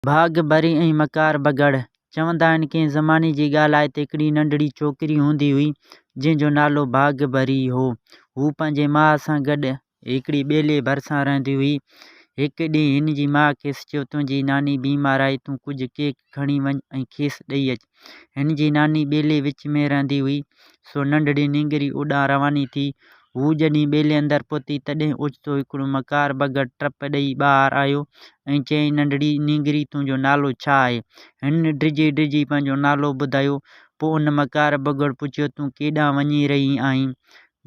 भाग भरी ऐं मकार बगड़। चवंदा आहिनि कंहिं ज़माने जी ॻाल्हि आहे त हिकिड़ी नंढड़ी छोकिरी हूंदी हुई जंहिंजो नालो भाग भरी हो। हू पंहिंजे माउ सां गॾु हिकिड़ी ॿेले भरिसां रहंदी हुई। हिकु ॾींहुं हिन जी माउ खेसि चयो, तुंहिंजी नानी बीमार आहे, तूं कुझु केक खणी वञ ऐं खेसि ॾेई अचु। हिन जी नानी ॿेले विच में रहंदी हुई, सो नंढड़ी निंगरी उॾां रवानी थी। हू जॾहिं ॿेले अंदरि पहुती तॾहिं ओचितो हिकिड़ो मकार बगड़ टप ॾेई ॿाहिरि आयो ऐं चयईं, नंढड़ी निंगरी, तुंहिंजो नालो छा आहे? हिन डिॼी डिॼी पंहिंजो नालो ॿुधायो। पोइ उन मकार बगड़ पुछियो, तूं केॾांहुं वञी रही आहीं?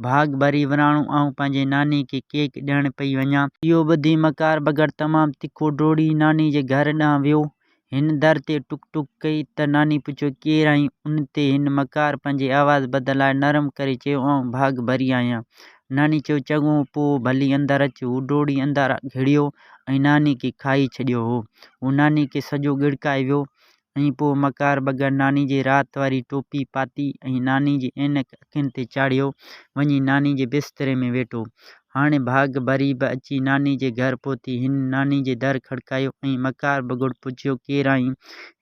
भाग भरी विराणो, आऊं पंहिंजे नानी खे केक ॾियण पई वञां। इहो ॿुधी मकार बगड़ तमामु तिखो डोड़ी नानी जे घर ॾांहुं वियो। हिन दर ते टुक टुक कई त नानी पुछियो, केरु आहीं? उन ते हिन मकार पंहिंजी आवाज़ बदिलाए नरम करे चयो, आऊं भाग भरी आहियां। नानी चयो, चङो, पोइ भली अंदरि अचु। हू डोड़ी अंदरि घिड़ियो ऐं नानी खे खाई छॾियो हो। हू नानी खे सॼो गिड़काए वियो ऐं पोइ मकार बगड़ नानी जे राति वारी टोपी पाती ऐं नानी जी ऐनक अखियुनि ते चाढ़ियो, वञी नानी जे बिस्तरे में वेठो। हाणे भाग भरी बि अची नानी जे घर पहुती। हिन नानी जे दर खड़कायो ऐं मकार बगड़ पुछियो, केरु आहीं?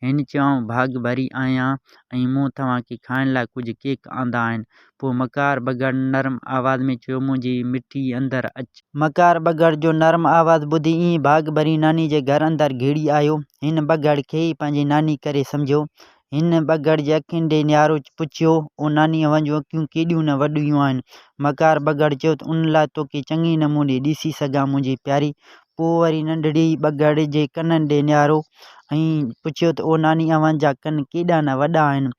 हिन चयो, आऊं भाग भरी आहियां ऐं मूं तव्हांखे खाइण लाइ कुझु केक आंदा आहिनि। पोइ मकार बगड़ नरम आवाज़ में चयो, मुंहिंजी मिठी अंदरि अचु। मकार बगड़ जो नरम आवाज़ ॿुधी ईअं भाग भरी नानी जे घर अंदरि घिड़ी आयो। हिन बगड़ खे ई पंहिंजी नानी करे सम्झो। हिन बगड़ जे अखियुनि ॾे निहारो पुछियो, ओ नानी, अव्हांजूं अखियूं केॾियूं न वॾियूं आहिनि? मकार बगड़ चयो, त उन लाइ तोखे चङी नमूने ॾिसी सघां, मुंहिंजी प्यारी। पोइ वरी नंढड़ी बगड़ जे कननि ॾे निहारो ऐं पुछियो, त ओ नानी, अव्हांजा कन केॾा न वॾा आहिनि?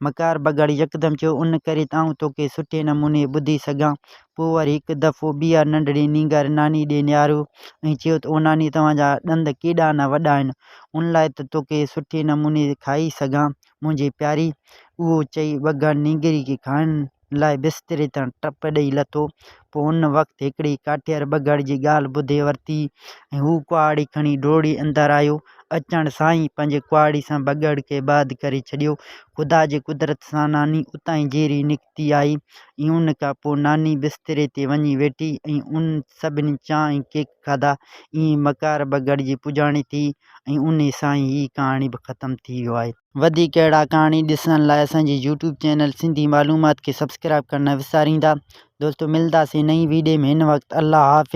मकार बगड़ यकदमि चयो, उन करे त आऊं तोखे सुठे नमूने ॿुधी सघां। पोइ वरी हिकु दफ़ो ॿीहर नंढड़ी नींगर नानी ॾे निहारियो ऐं चयो, त ओ नानी, तव्हांजा ॾंद केॾा न वॾा आहिनि? उन लाइ त तोखे सुठे नमूने खाई सघां, मुंहिंजी प्यारी। उहो चई बगड़ नींगरी खे खाइण लाइ बिस्तरे तां टप ॾेई लथो। पोइ उन वक़्तु हिकिड़ी काठियर बगड़ जी ॻाल्हि ॿुधे वरिती ऐं हू कुहाड़ी खणी डोड़ी अंदरि आयो। अचण सां ई पंहिंजे कुहाड़ी सां बगड़ खे बादि करे छॾियो। ख़ुदा जे कुदरत सां नानी उतां ई जेरी निकिती आई ऐं उन खां पोइ नानी बिस्तरे ते वञी वेठी ऐं उन सभिनी चांहि ऐं केक खाधा। ईअं मकार बगड़ जी पुॼाणी थी ऐं उन सां ई हीअ कहाणी बि ख़तमु थी वियो आहे। वधीक अहिड़ा कहाणी ॾिसण लाइ असांजे यूट्यूब चैनल सिंधी मालूमात खे सब्सक्राइब करणु न विसारींदा। दोस्तों, मिलंदासीं नई वीडियो में। हिन वक़्तु अल्लाह हाफ़िज़।